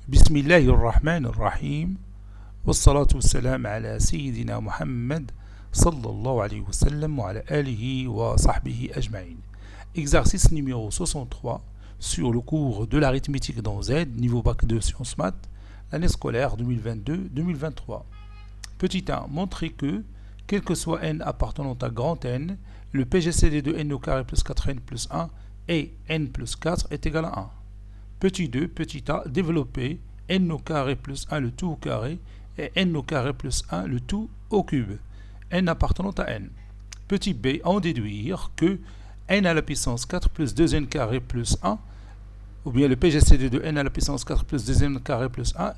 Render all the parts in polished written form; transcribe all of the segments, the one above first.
بسم الله الرحمن الرحيم والصلاة والسلام على سيدنا محمد صلى الله عليه وسلم وعلى آله وصحبه أجمعين. Exercice numéro 63 sur le cours de l'arithmétique dans Z, niveau bac 2 sciences maths, l'année scolaire 2022-2023. Petit 1. Montrer que, quel que soit n appartenant à grand N, le PGCD de n au carré plus 4n plus 1 et n plus 4 est égal à 1. Petit 2, petit a, développer n au carré plus 1 le tout au carré et n au carré plus 1 le tout au cube, n appartenant à n. Petit b, en déduire que n à la puissance 4 plus 2n carré plus 1, ou bien le PGCD de n à la puissance 4 plus 2n carré plus 1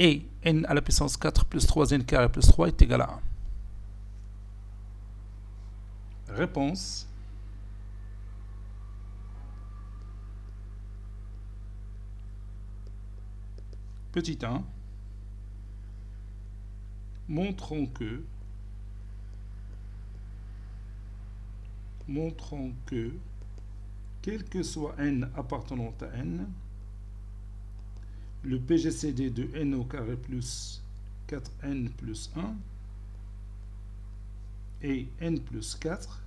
et n à la puissance 4 plus 3n carré plus 3 est égal à 1. Réponse. Petit 1, montrons que, quel que soit n appartenant à n, le PGCD de n au carré plus 4n plus 1 et n plus 4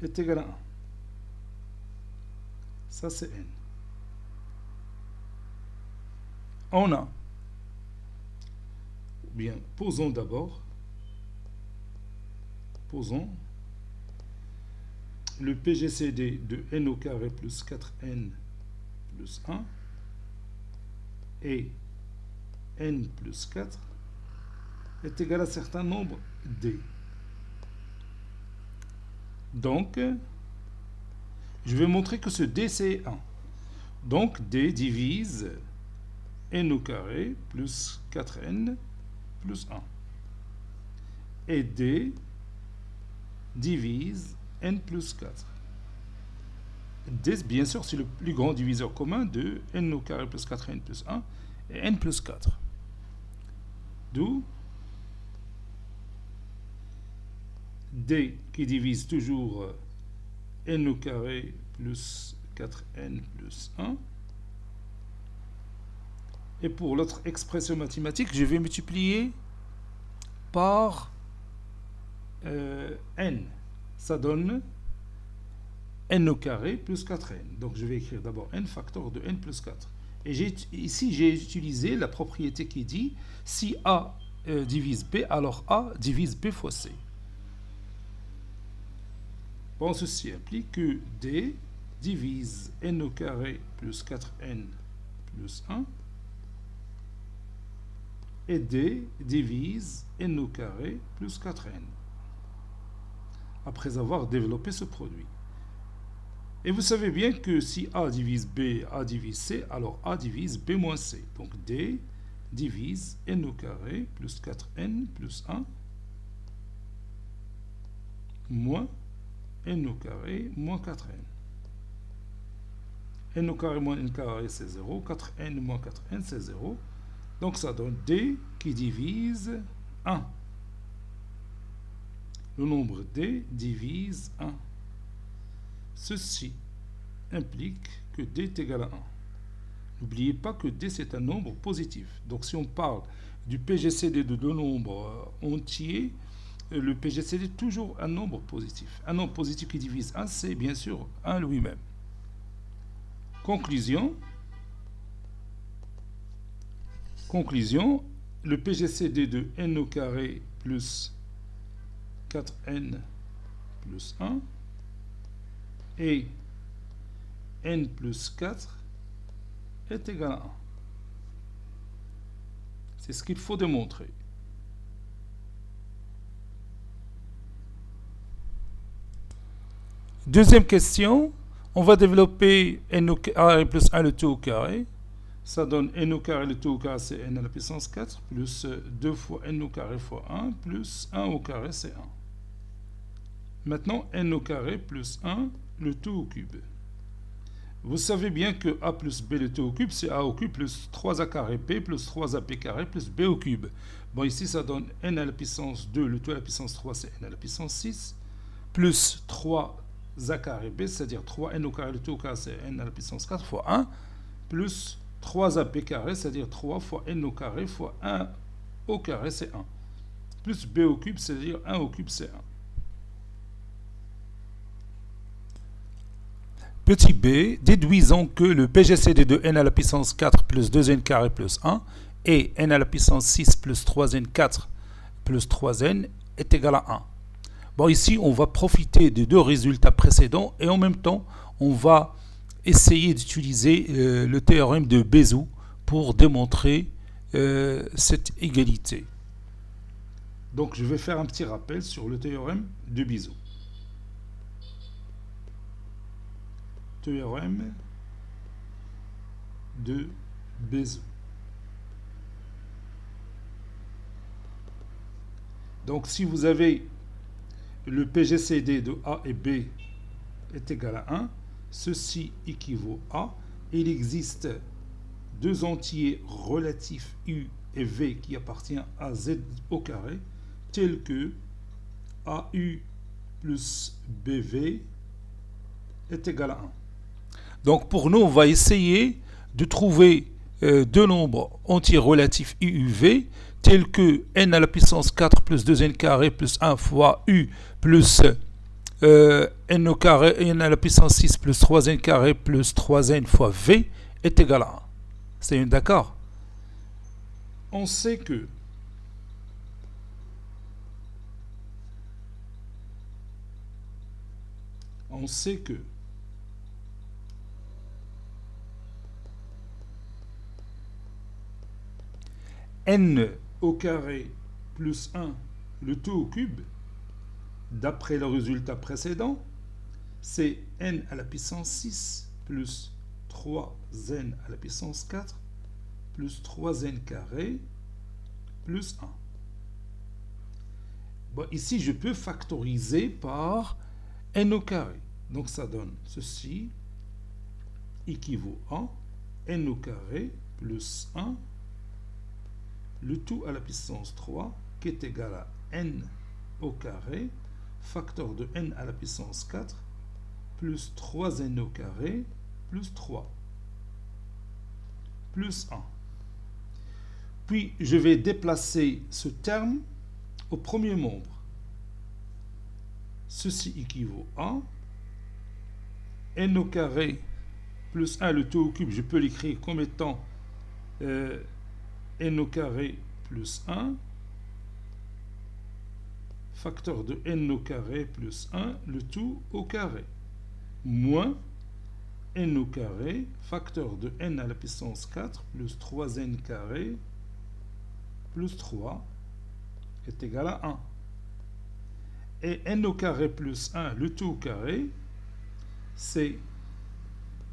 est égal à 1. Ça, c'est n. On a, bien, posons le PGCD de n au carré plus 4n plus 1 et n plus 4 est égal à un certain nombre d. Donc, je vais montrer que ce d c'est 1. Donc, d divise n au carré plus 4n plus 1. Et d divise n plus 4. D, bien sûr, c'est le plus grand diviseur commun de n au carré plus 4n plus 1 et n plus 4. D'où d qui divise toujours n au carré plus 4n plus 1. Et pour l'autre expression mathématique, je vais multiplier par n. Ça donne n au carré plus 4n. Donc je vais écrire d'abord n facteur de n plus 4. Et ici, j'ai utilisé la propriété qui dit si A divise B, alors A divise B fois C. Bon, ceci implique que D divise n au carré plus 4n plus 1 et d divise n au carré plus 4n, après avoir développé ce produit. Et vous savez bien que si A divise B, A divise C, alors A divise B moins C. Donc d divise n au carré plus 4n plus 1 moins n au carré moins 4n. n au carré moins n carré c'est 0, 4n moins 4n c'est 0. Donc ça donne d qui divise 1. Le nombre d divise 1. Ceci implique que d est égal à 1. N'oubliez pas que d c'est un nombre positif. Donc si on parle du PGCD de deux nombres entiers, le PGCD est toujours un nombre positif. Un nombre positif qui divise 1, c'est bien sûr 1 lui-même. Conclusion, le PGCD de n au carré plus 4n plus 1 et n plus 4 est égal à 1. C'est ce qu'il faut démontrer. Deuxième question, on va développer n au carré plus 1 le tout au carré. Ça donne n au carré, le tout au carré, c'est n à la puissance 4, plus 2 fois n au carré fois 1, plus 1 au carré, c'est 1. Maintenant, n au carré plus 1, le tout au cube. Vous savez bien que a plus b, le tout au cube, c'est a au cube plus 3a carré b plus 3ab carré plus b au cube. Bon, ici, ça donne n à la puissance 2, le tout à la puissance 3, c'est n à la puissance 6, plus 3a carré b, c'est-à-dire 3n au carré, le tout au carré, c'est n à la puissance 4 fois 1, plus 3ab carré, c'est-à-dire 3 fois n au carré fois 1 au carré, c'est 1. Plus b au cube, c'est-à-dire 1 au cube, c'est 1. Petit b, déduisons que le PGCD de n à la puissance 4 plus 2n carré plus 1 et n à la puissance 6 plus 3n4 plus 3n est égal à 1. Bon, ici, on va profiter des deux résultats précédents et en même temps, on va essayer d'utiliser le théorème de Bézout pour démontrer cette égalité. Donc, je vais faire un petit rappel sur le théorème de Bézout. Théorème de Bézout. Donc, si vous avez le PGCD de A et B est égal à 1, ceci équivaut à, il existe deux entiers relatifs U et V qui appartiennent à Z au carré, tels que AU plus BV est égal à 1. Donc pour nous, on va essayer de trouver deux nombres entiers relatifs UUV tels que n à la puissance 4 plus 2n carré plus 1 fois U plus n au carré n à la puissance 6 plus 3n carré plus 3n fois V est égal à 1. C'est d'accord? On sait que n au carré plus 1, le tout au cube, d'après le résultat précédent, c'est n à la puissance 6 plus 3n à la puissance 4 plus 3n carré plus 1. Bon, ici, je peux factoriser par n au carré. Donc, ça donne ceci équivaut à n au carré plus 1, le tout à la puissance 3, qui est égal à n au carré, facteur de n à la puissance 4, plus 3n au carré, plus 3, plus 1. Puis, je vais déplacer ce terme au premier membre. Ceci équivaut à n au carré plus 1, le tout au cube, je peux l'écrire comme étant n au carré plus 1, facteur de n au carré plus 1, le tout au carré, moins n au carré, facteur de n à la puissance 4, plus 3n carré, plus 3, est égal à 1. Et n au carré plus 1, le tout au carré, c'est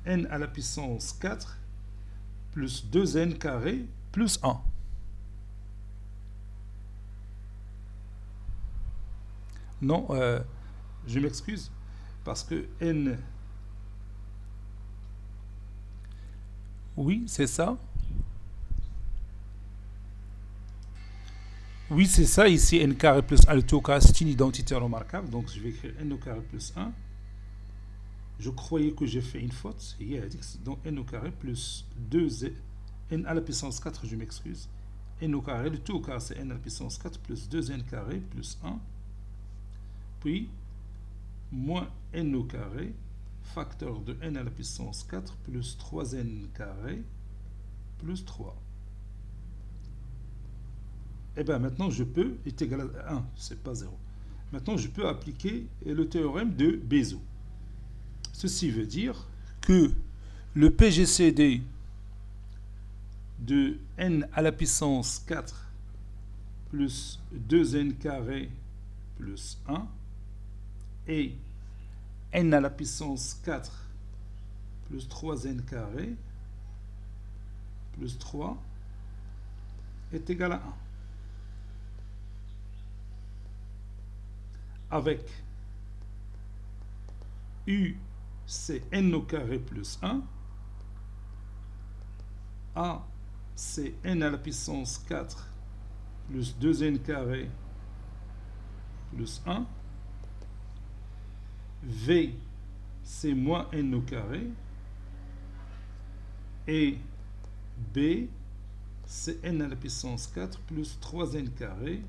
n à la puissance 4, plus 2n carré, plus 1. Non, je m'excuse, parce que n... Oui, c'est ça. Oui, c'est ça. Ici, n carré plus 1, le tout au carré, c'est une identité remarquable. Donc, je vais écrire n au carré plus 1. Je croyais que j'ai fait une faute. Donc, n au carré plus 2, n à la puissance 4, je m'excuse. N au carré, le tout au carré, c'est n à la puissance 4 plus 2n carré plus 1. Puis, moins n au carré, facteur de n à la puissance 4 plus 3n carré plus 3. Et bien maintenant, je peux, est égal à 1, c'est pas 0. Maintenant, je peux appliquer le théorème de Bézout. Ceci veut dire que le PGCD de n à la puissance 4 plus 2n carré plus 1 et n à la puissance 4 plus 3n carré plus 3 est égal à 1. Avec U, c'est n au carré plus 1. A, c'est n à la puissance 4 plus 2n carré plus 1. V, c'est moins n au carré. Et B, c'est n à la puissance 4 plus 3n carré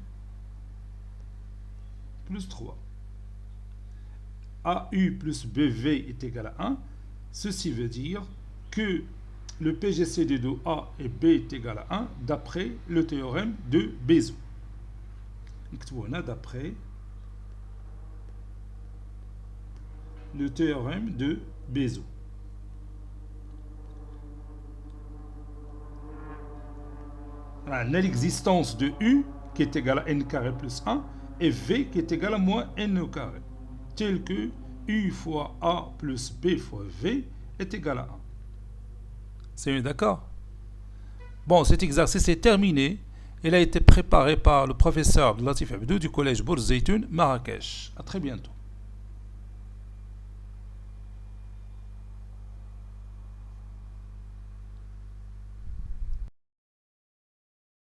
plus 3. AU plus BV est égal à 1. Ceci veut dire que le PGCD de A et B est égal à 1 d'après le théorème de Bézout. D'après le théorème de Bézout. On a l'existence de U qui est égal à n carré plus 1 et V qui est égal à moins n au carré, tel que U fois A plus B fois V est égal à 1. C'est d'accord? Bon, cet exercice est terminé. Il a été préparé par le professeur Abdelatif Abdou du collège Bourz Zeytoun, Marrakech. À très bientôt.